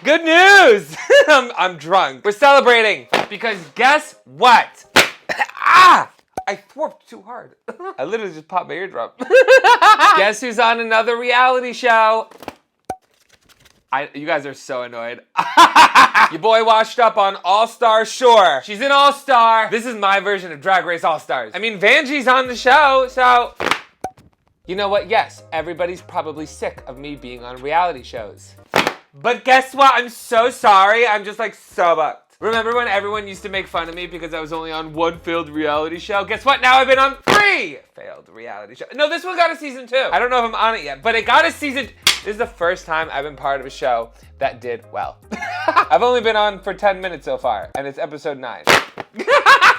Good news! I'm drunk. We're celebrating because guess what? I thwarped too hard. I literally just popped my eardrum. Guess who's on another reality show? You guys are so annoyed. Your boy washed up on All-Star Shore. She's in All-Star. This is my version of Drag Race All-Stars. I mean, Vanjie's on the show, so... You know what? Yes, everybody's probably sick of me being on reality shows. But guess what? I'm so sorry. I'm just like so bucked. Remember when everyone used to make fun of me because I was only on one failed reality show? Guess what? Now I've been on 3 failed reality shows. No, this one got a season 2. I don't know if I'm on it yet, but it got a season. This is the first time I've been part of a show that did well. I've only been on for 10 minutes so far, and it's episode 9.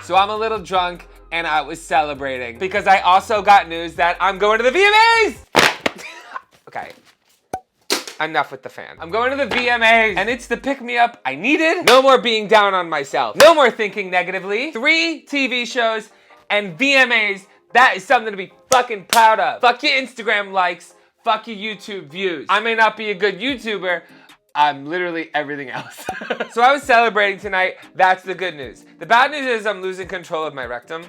So I'm a little drunk, and I was celebrating because I also got news that I'm going to the VMAs. Okay. Enough with the fan. I'm going to the VMAs, and it's the pick-me-up I needed. No more being down on myself. No more thinking negatively. 3 TV shows and VMAs. That is something to be fucking proud of. Fuck your Instagram likes. Fuck your YouTube views. I may not be a good YouTuber. I'm literally everything else. So I was celebrating tonight. That's the good news. The bad news is I'm losing control of my rectum.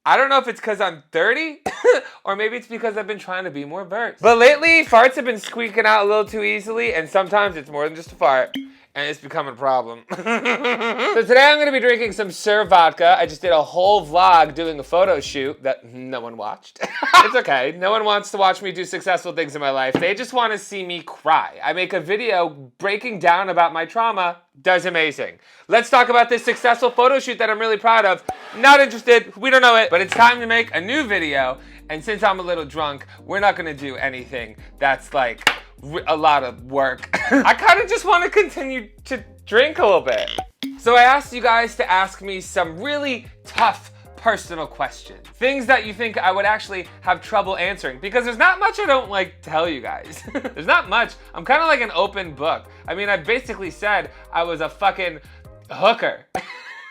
I don't know if it's because I'm 30 or maybe it's because I've been trying to be more versed. But lately, farts have been squeaking out a little too easily, and sometimes it's more than just a fart, and it's becoming a problem. So today I'm going to be drinking some Sir vodka. I just did a whole vlog doing a photo shoot that no one watched. It's okay. No one wants to watch me do successful things in my life. They just want to see me cry. I make a video breaking down about my trauma. Does amazing. Let's talk about this successful photo shoot that I'm really proud of. Not interested. We don't know it. But it's time to make a new video. And since I'm a little drunk, we're not going to do anything that's like a lot of work. I kind of just want to continue to drink a little bit. So I asked you guys to ask me some really tough personal questions. Things that you think I would actually have trouble answering because there's not much I don't like tell you guys. There's not much. I'm kind of like an open book. I mean, I basically said I was a fucking hooker.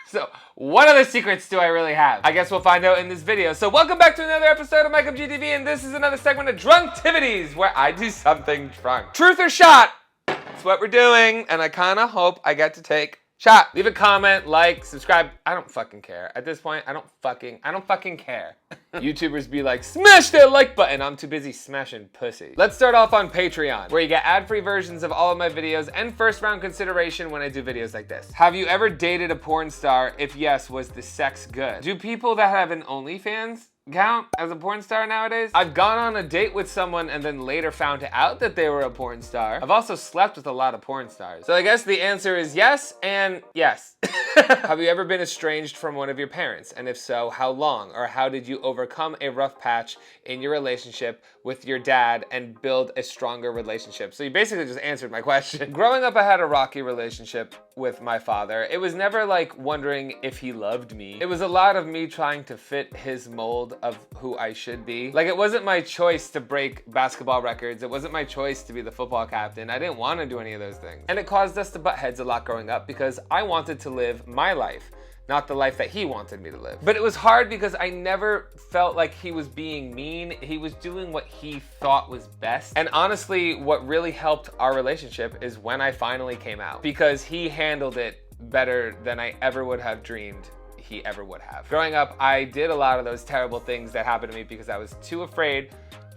So what other secrets do I really have? I guess we'll find out in this video. So welcome back to another episode of MikeMGTV, and this is another segment of Drunktivities where I do something drunk. Truth or shot? That's what we're doing, and I kind of hope I get to take shot. Leave a comment, like, subscribe. I don't fucking care. At this point, I don't fucking care. YouTubers be like, smash that like button. I'm too busy smashing pussy. Let's start off on Patreon, where you get ad-free versions of all of my videos and first round consideration when I do videos like this. Have you ever dated a porn star? If yes, was the sex good? Do people that have an OnlyFans count as a porn star nowadays? I've gone on a date with someone and then later found out that they were a porn star. I've also slept with a lot of porn stars. So I guess the answer is yes and yes. Have you ever been estranged from one of your parents? And if so, how long? Or how did you overcome a rough patch in your relationship with your dad and build a stronger relationship? So you basically just answered my question. Growing up, I had a rocky relationship with my father. It was never like wondering if he loved me. It was a lot of me trying to fit his mold of who I should be. Like, it wasn't my choice to break basketball records. It wasn't my choice to be the football captain. I didn't want to do any of those things. And it caused us to butt heads a lot growing up because I wanted to live my life, not the life that he wanted me to live. But it was hard because I never felt like he was being mean. He was doing what he thought was best. And honestly, what really helped our relationship is when I finally came out, because he handled it better than I ever would have dreamed he ever would have. Growing up, I did a lot of those terrible things that happened to me because I was too afraid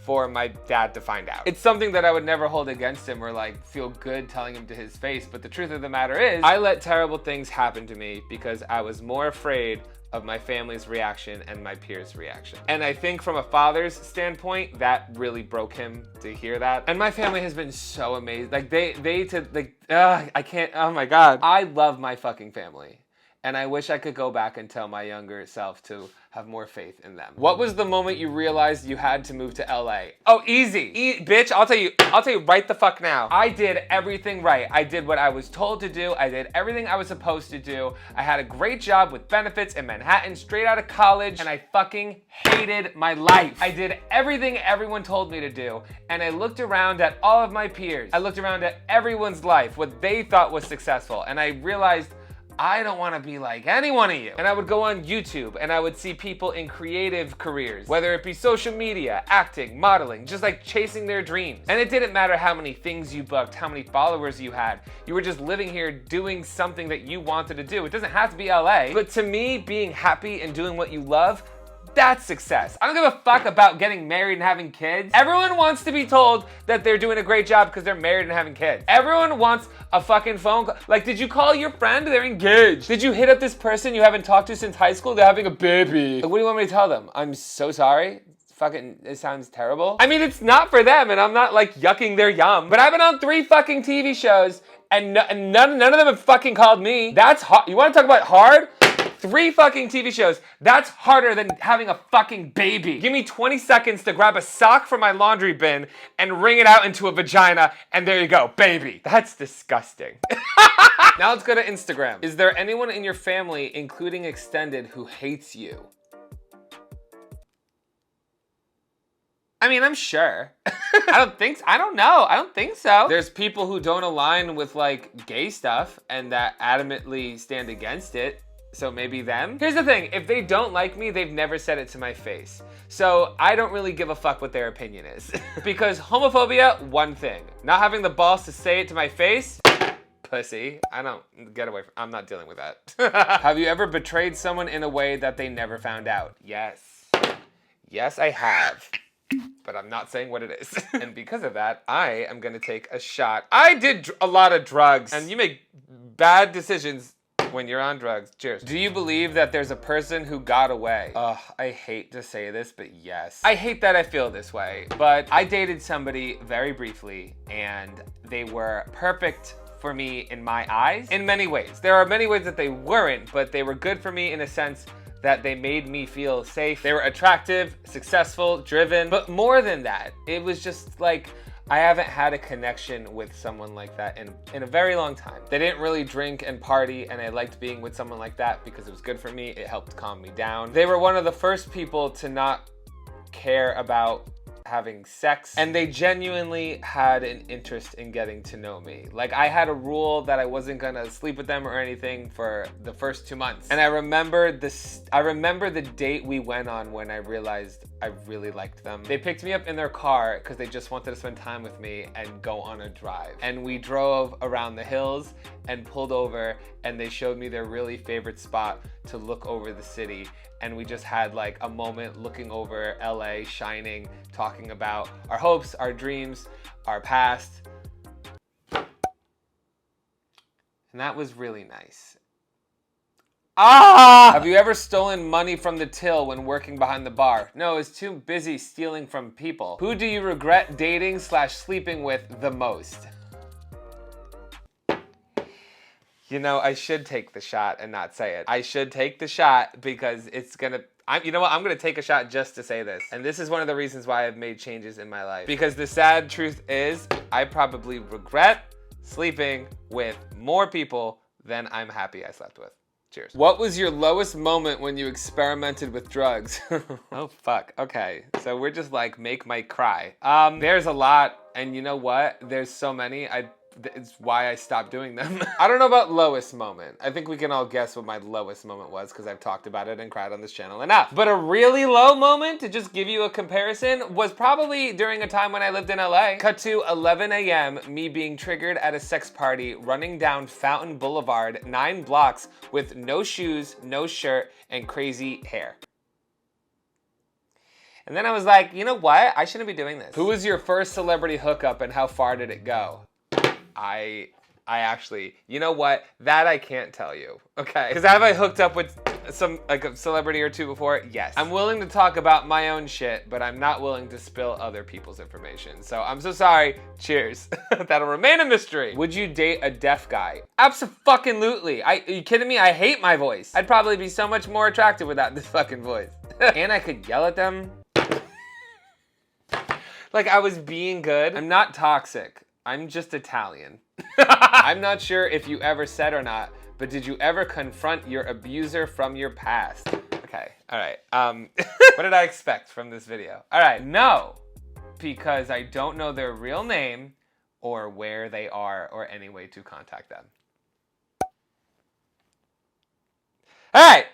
for my dad to find out. It's something that I would never hold against him or like feel good telling him to his face, but the truth of the matter is, I let terrible things happen to me because I was more afraid of my family's reaction and my peers' reaction. And I think from a father's standpoint, that really broke him to hear that. And my family has been so amazing. Like I can't, oh my God. I love my fucking family. And I wish I could go back and tell my younger self to have more faith in them. What was the moment you realized you had to move to LA? Oh, easy. Bitch, I'll tell you right the fuck now. I did everything right. I did what I was told to do. I did everything I was supposed to do. I had a great job with benefits in Manhattan, straight out of college, and I fucking hated my life. I did everything everyone told me to do, and I looked around at all of my peers. I looked around at everyone's life, what they thought was successful, and I realized I don't want to be like any one of you. And I would go on YouTube and I would see people in creative careers, whether it be social media, acting, modeling, just like chasing their dreams. And it didn't matter how many things you booked, how many followers you had. You were just living here doing something that you wanted to do. It doesn't have to be LA, but to me, being happy and doing what you love, that's success. I don't give a fuck about getting married and having kids. Everyone wants to be told that they're doing a great job because they're married and having kids. Everyone wants a fucking phone call. Like, did you call your friend? They're engaged. Did you hit up this person you haven't talked to since high school? They're having a baby. Like, what do you want me to tell them? I'm so sorry. Fucking, it sounds terrible. I mean, it's not for them, and I'm not like yucking their yum. But I've been on 3 fucking TV shows, and none of them have fucking called me. That's hard. You want to talk about hard? 3 fucking TV shows. That's harder than having a fucking baby. Give me 20 seconds to grab a sock from my laundry bin and wring it out into a vagina, and there you go, baby. That's disgusting. Now let's go to Instagram. Is there anyone in your family, including extended, who hates you? I mean, I'm sure. I don't know. I don't think so. There's people who don't align with like gay stuff and that adamantly stand against it. So maybe them? Here's the thing, if they don't like me, they've never said it to my face. So I don't really give a fuck what their opinion is. Because homophobia, one thing. Not having the balls to say it to my face, pussy. I don't, get away from, I'm not dealing with that. Have you ever betrayed someone in a way that they never found out? Yes. Yes, I have. But I'm not saying what it is. And because of that, I am gonna take a shot. I did a lot of drugs, and you make bad decisions when you're on drugs. Cheers. Do you believe that there's a person who got away? Ugh, I hate to say this, but yes. I hate that I feel this way, but I dated somebody very briefly, and they were perfect for me in my eyes in many ways. There are many ways that they weren't, but they were good for me in a sense that they made me feel safe. They were attractive, successful, driven, but more than that, it was just like, I haven't had a connection with someone like that in a very long time. They didn't really drink and party, and I liked being with someone like that because it was good for me. It helped calm me down. They were one of the first people to not care about having sex, and they genuinely had an interest in getting to know me. Like, I had a rule that I wasn't gonna sleep with them or anything for the first 2 months. And I remember the date we went on when I realized I really liked them. They picked me up in their car because they just wanted to spend time with me and go on a drive. And we drove around the hills and pulled over, and they showed me their really favorite spot to look over the city. And we just had like a moment looking over LA shining, talking about our hopes, our dreams, our past. And that was really nice. Ah! Have you ever stolen money from the till when working behind the bar? No, I was too busy stealing from people. Who do you regret dating / sleeping with the most? You know, I should take the shot and not say it. I should take the shot because it's gonna, you know what? I'm gonna take a shot just to say this. And this is one of the reasons why I've made changes in my life. Because the sad truth is, I probably regret sleeping with more people than I'm happy I slept with. Cheers. What was your lowest moment when you experimented with drugs? Oh, fuck. Okay. So we're just like, make Mike cry. There's a lot, and you know what? There's so many. It's why I stopped doing them. I don't know about lowest moment. I think we can all guess what my lowest moment was because I've talked about it and cried on this channel enough. But a really low moment, to just give you a comparison, was probably during a time when I lived in LA. Cut to 11 a.m., me being triggered at a sex party, running down Fountain Boulevard, 9 blocks with no shoes, no shirt, and crazy hair. And then I was like, you know what? I shouldn't be doing this. Who was your first celebrity hookup and how far did it go? I actually, you know what? That I can't tell you, okay? Because have I hooked up with like a celebrity or two before? Yes. I'm willing to talk about my own shit, but I'm not willing to spill other people's information. So I'm so sorry. Cheers. That'll remain a mystery. Would you date a deaf guy? Abso-fucking-lutely. Are you kidding me? I hate my voice. I'd probably be so much more attractive without this fucking voice. And I could yell at them. Like I was being good. I'm not toxic. I'm just Italian. I'm not sure if you ever said or not, but did you ever confront your abuser from your past? Okay, all right. What did I expect from this video? All right, no, because I don't know their real name or where they are or any way to contact them. Hey!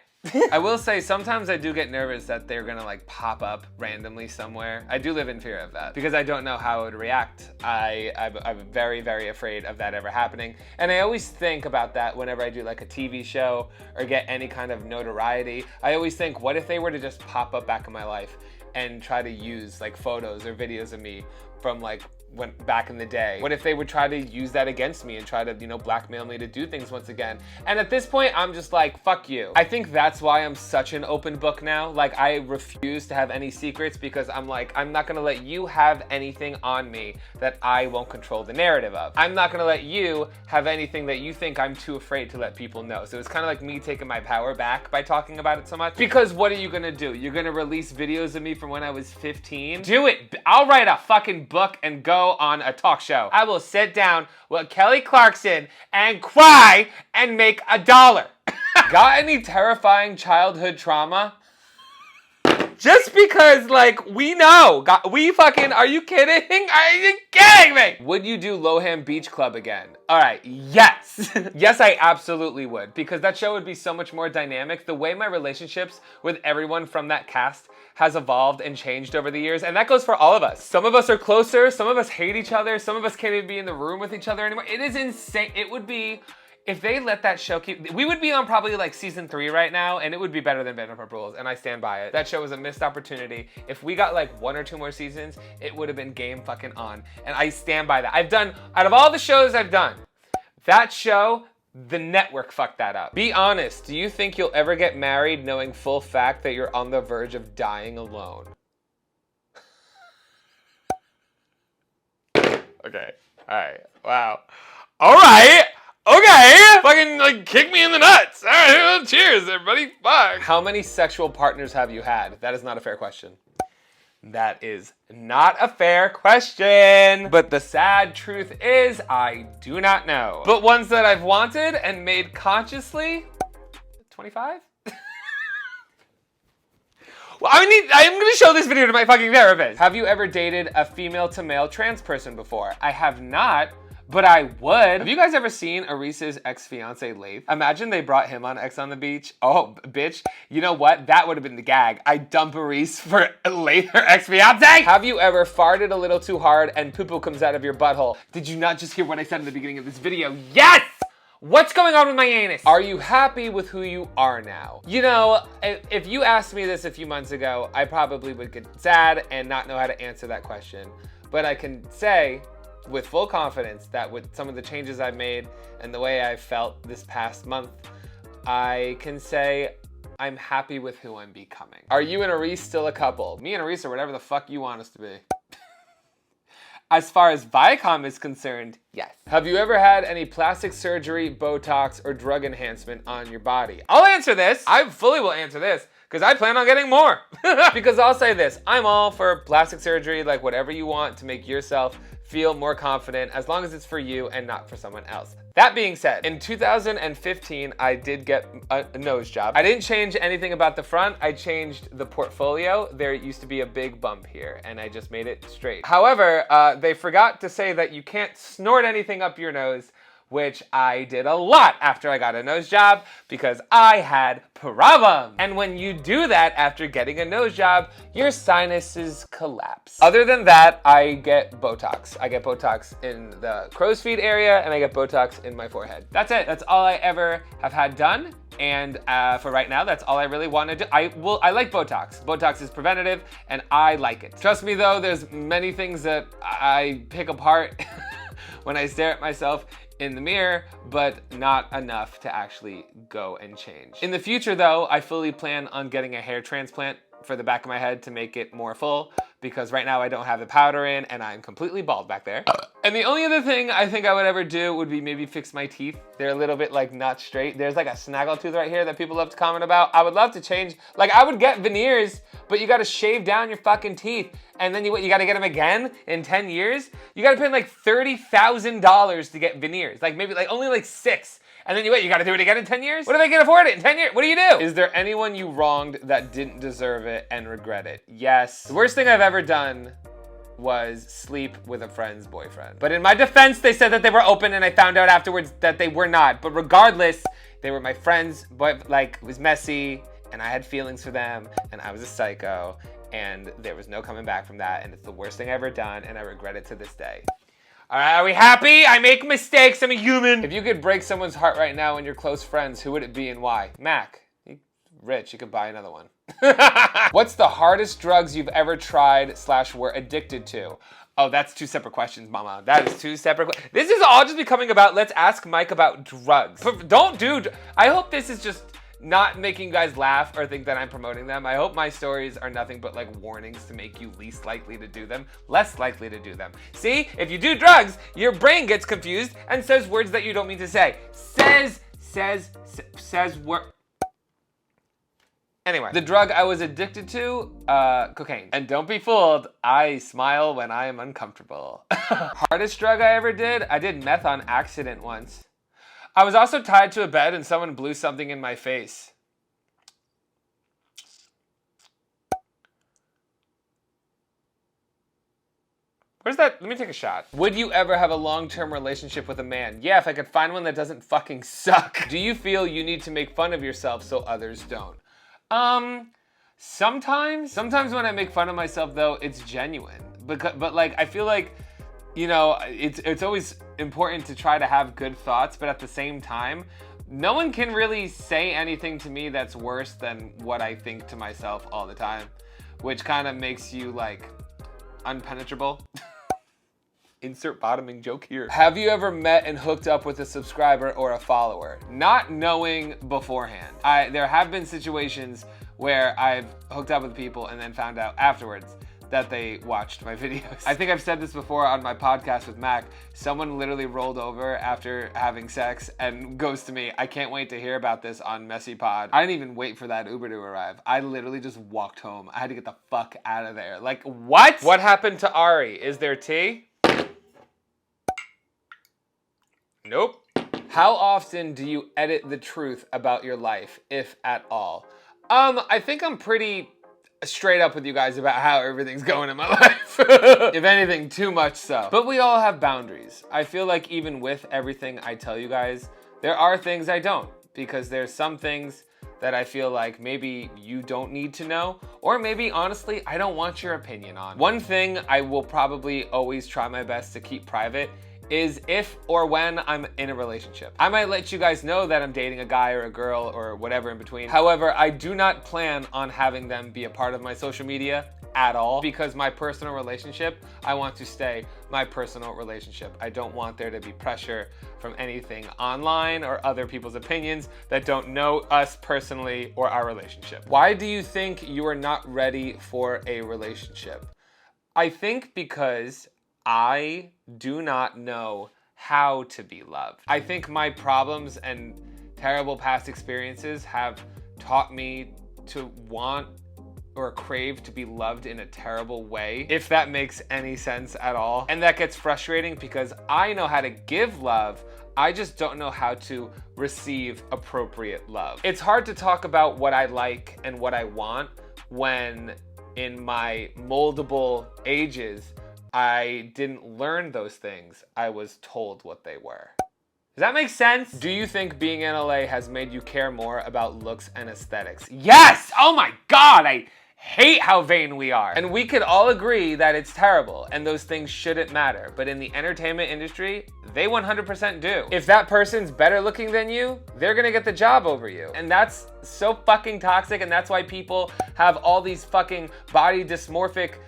I will say sometimes I do get nervous that they're gonna like pop up randomly somewhere. I do live in fear of that because I don't know how it would react. I'm very, very afraid of that ever happening. And I always think about that whenever I do like a TV show or get any kind of notoriety. I always think, what if they were to just pop up back in my life and try to use like photos or videos of me from like when back in the day? What if they would try to use that against me and try to, you know, blackmail me to do things once again? And at this point, I'm just like, fuck you. I think that's why I'm such an open book now. Like, I refuse to have any secrets because I'm like, I'm not gonna let you have anything on me that I won't control the narrative of. I'm not gonna let you have anything that you think I'm too afraid to let people know. So it's kind of like me taking my power back by talking about it so much. Because what are you gonna do? You're gonna release videos of me from when I was 15? Do it. I'll write a fucking book and go on a talk show. I will sit down with Kelly Clarkson and cry and make $1. Got any terrifying childhood trauma? Just because, like, we know. We fucking, are you kidding? Are you kidding me? Would you do Lohan Beach Club again? All right, yes. Yes, I absolutely would, because that show would be so much more dynamic. The way my relationships with everyone from that cast has evolved and changed over the years, and that goes for all of us. Some of us are closer, some of us hate each other, some of us can't even be in the room with each other anymore. It is insane. It would be, if they let that show keep, we would be on probably like season 3 right now, and it would be better than Vanderpump Rules, and I stand by it. That show was a missed opportunity. If we got like 1 or 2 more seasons, it would have been game fucking on, and I stand by that. I've done, out of all the shows I've done, that show, the network fucked that up. Be honest, do you think you'll ever get married knowing full fact that you're on the verge of dying alone? Okay, all right, wow. All right, okay. Fucking like kick me in the nuts. All right, cheers everybody, fuck. How many sexual partners have you had? That is not a fair question. That is not a fair question. But the sad truth is, I do not know. But ones that I've wanted and made consciously, 25? Well, I'm gonna show this video to my fucking therapist. Have you ever dated a female to male trans person before? I have not, but I would. Have you guys ever seen Arisa's ex-fiance Leif? Imagine they brought him on Ex on the Beach. Oh, bitch. You know what? That would have been the gag. I dump Arise for Leif, her ex-fiance. Have you ever farted a little too hard and poo-poo comes out of your butthole? Did you not just hear what I said in the beginning of this video? Yes! What's going on with my anus? Are you happy with who you are now? You know, if you asked me this a few months ago, I probably would get sad and not know how to answer that question. But I can say with full confidence that with some of the changes I've made and the way I've felt this past month, I can say I'm happy with who I'm becoming. Are you and Arise still a couple? Me and Arise are whatever the fuck you want us to be. As far as Viacom is concerned, yes. Have you ever had any plastic surgery, Botox, or drug enhancement on your body? I'll answer this. I fully will answer this because I plan on getting more. Because I'll say this, I'm all for plastic surgery, like whatever you want to make yourself feel more confident as long as it's for you and not for someone else. That being said, in 2015, I did get a nose job. I didn't change anything about the front. I changed the portfolio. There used to be a big bump here and I just made it straight. However, they forgot to say that you can't snort anything up your nose, which I did a lot after I got a nose job because I had problems. And when you do that after getting a nose job, your sinuses collapse. Other than that, I get Botox. I get Botox in the crow's feet area and I get Botox in my forehead. That's it. That's all I ever have had done. And for right now, that's all I really want to do. I like Botox. Botox is preventative and I like it. Trust me though, there's many things that I pick apart when I stare at myself in the mirror, but not enough to actually go and change. In the future though, I fully plan on getting a hair transplant for the back of my head to make it more full because right now I don't have the powder in and I'm completely bald back there. And the only other thing I think I would ever do would be maybe fix my teeth. They're a little bit like not straight. There's like a snaggle tooth right here that people love to comment about. I would love to change, like I would get veneers, but you gotta shave down your fucking teeth. And then you gotta get them again in 10 years? You gotta pay like $30,000 to get veneers. Like maybe like only like 6. And then you gotta do it again in 10 years? What if I can afford it in 10 years? What do you do? Is there anyone you wronged that didn't deserve it and regret it? Yes. The worst thing I've ever done was sleep with a friend's boyfriend. But in my defense, they said that they were open and I found out afterwards that they were not. But regardless, They were my friends, but like it was messy and I had feelings for them and I was a psycho and there was no coming back from that, and it's the worst thing I've ever done and I regret it to this day. All right, are we happy? I make mistakes, I'm a human. If you could break someone's heart right now and you're close friends, who would it be and why? Mac, he's rich, he could buy another one. What's the hardest drugs you've ever tried / were addicted to? Oh, that's 2 separate questions, mama. That is 2 separate This is all just becoming about, let's ask Mike about drugs. I hope this is just not making you guys laugh or think that I'm promoting them. I hope my stories are nothing but like warnings to make you least likely to do them, less likely to do them. See, if you do drugs, your brain gets confused and says words that you don't mean to say. Says word. Anyway, the drug I was addicted to, cocaine. And don't be fooled, I smile when I am uncomfortable. Hardest drug I ever did? I did meth on accident once. I was also tied to a bed and someone blew something in my face. Where's that? Let me take a shot. Would you ever have a long-term relationship with a man? Yeah, if I could find one that doesn't fucking suck. Do you feel you need to make fun of yourself so others don't? Sometimes when I make fun of myself though, it's genuine. But like, I feel like, you know, it's always important to try to have good thoughts, but at the same time, no one can really say anything to me that's worse than what I think to myself all the time, which kind of makes you like unpenetrable. Insert bottoming joke here. Have you ever met and hooked up with a subscriber or a follower? Not knowing beforehand. There have been situations where I've hooked up with people and then found out afterwards that they watched my videos. I think I've said this before on my podcast with Mac. Someone literally rolled over after having sex and goes to me, I can't wait to hear about this on Messy Pod. I didn't even wait for that Uber to arrive. I literally just walked home. I had to get the fuck out of there. Like, what? What happened to Ari? Is there tea? Nope. How often do you edit the truth about your life, if at all? I think I'm pretty straight up with you guys about how everything's going in my life. If anything, too much so. But we all have boundaries. I feel like even with everything I tell you guys, there are things I don't, because there's some things that I feel like maybe you don't need to know, or maybe honestly, I don't want your opinion on. One thing I will probably always try my best to keep private is if or when I'm in a relationship. I might let you guys know that I'm dating a guy or a girl or whatever in between. However, I do not plan on having them be a part of my social media at all, because my personal relationship, I want to stay my personal relationship. I don't want there to be pressure from anything online or other people's opinions that don't know us personally or our relationship. Why do you think you are not ready for a relationship? I think because I do not know how to be loved. I think my problems and terrible past experiences have taught me to want or crave to be loved in a terrible way, if that makes any sense at all. And that gets frustrating because I know how to give love, I just don't know how to receive appropriate love. It's hard to talk about what I like and what I want when in my moldable ages, I didn't learn those things. I was told what they were. Does that make sense? Do you think being in LA has made you care more about looks and aesthetics? Yes! Oh my God, I hate how vain we are. And we could all agree that it's terrible and those things shouldn't matter. But in the entertainment industry, they 100% do. If that person's better looking than you, they're gonna get the job over you. And that's so fucking toxic, and that's why people have all these fucking body dysmorphic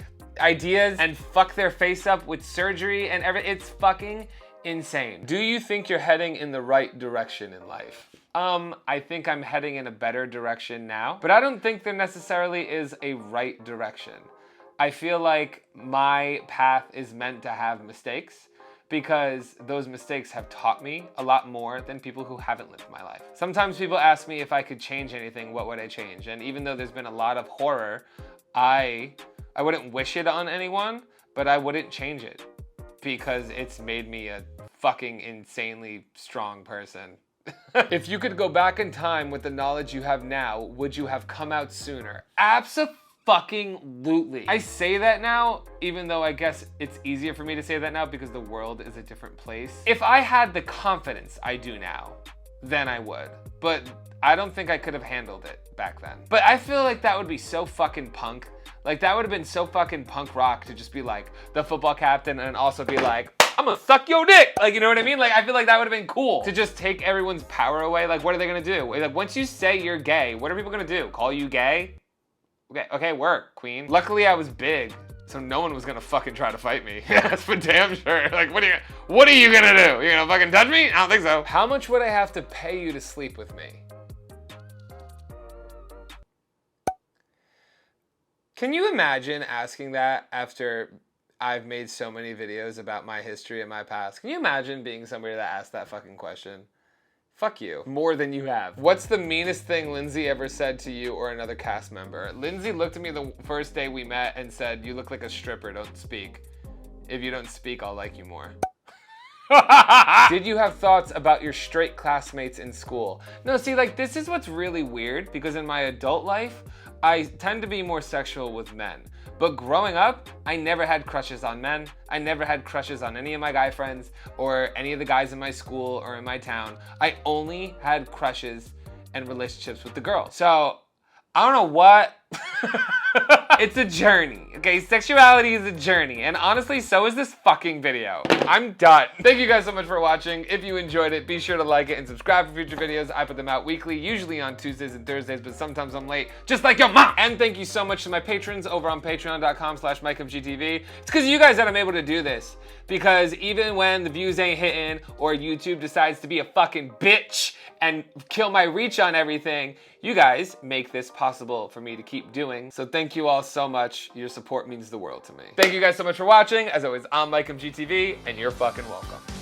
ideas and fuck their face up with surgery and everything. It's fucking insane. Do you think you're heading in the right direction in life? I think I'm heading in a better direction now, but I don't think there necessarily is a right direction. I feel like my path is meant to have mistakes because those mistakes have taught me a lot more than people who haven't lived my life. Sometimes people ask me if I could change anything, what would I change? And even though there's been a lot of horror, I wouldn't wish it on anyone, but I wouldn't change it because it's made me a fucking insanely strong person. If you could go back in time with the knowledge you have now, would you have come out sooner? Abso-fucking-lutely. I say that now, even though I guess it's easier for me to say that now because the world is a different place. If I had the confidence I do now, then I would. But I don't think I could have handled it back then. But I feel like that would be so fucking punk. Like, that would have been so fucking punk rock to just be like the football captain and also be like, I'm gonna suck your dick. Like, you know what I mean? Like, I feel like that would have been cool to just take everyone's power away. Like, what are they gonna do? Like, once you say you're gay, what are people gonna do? Call you gay? Okay, work, queen. Luckily, I was big, so no one was gonna fucking try to fight me. That's for damn sure. Like, what are you gonna do? You gonna fucking touch me? I don't think so. How much would I have to pay you to sleep with me? Can you imagine asking that after I've made so many videos about my history and my past? Can you imagine being somebody that asked that fucking question? Fuck you. More than you have. What's the meanest thing Lindsay ever said to you or another cast member? Lindsay looked at me the first day we met and said, you look like a stripper, don't speak. If you don't speak, I'll like you more. Did you have thoughts about your straight classmates in school? No, see, like, this is what's really weird, because in my adult life, I tend to be more sexual with men. But growing up, I never had crushes on men. I never had crushes on any of my guy friends or any of the guys in my school or in my town. I only had crushes and relationships with the girls. So, I don't know what. It's a journey, okay? Sexuality is a journey, and honestly, so is this fucking video. I'm done. Thank you guys so much for watching. If you enjoyed it, be sure to like it and subscribe for future videos. I put them out weekly, usually on Tuesdays and Thursdays, but sometimes I'm late, just like your mom. And thank you so much to my patrons over on patreon.com/MikeMGTV. It's because of you guys that I'm able to do this. Because even when the views ain't hitting or YouTube decides to be a fucking bitch and kill my reach on everything, you guys make this possible for me to keep doing. So thank you all so much. Your support means the world to me. Thank you guys so much for watching. As always, I'm MikeMGTV, and you're fucking welcome.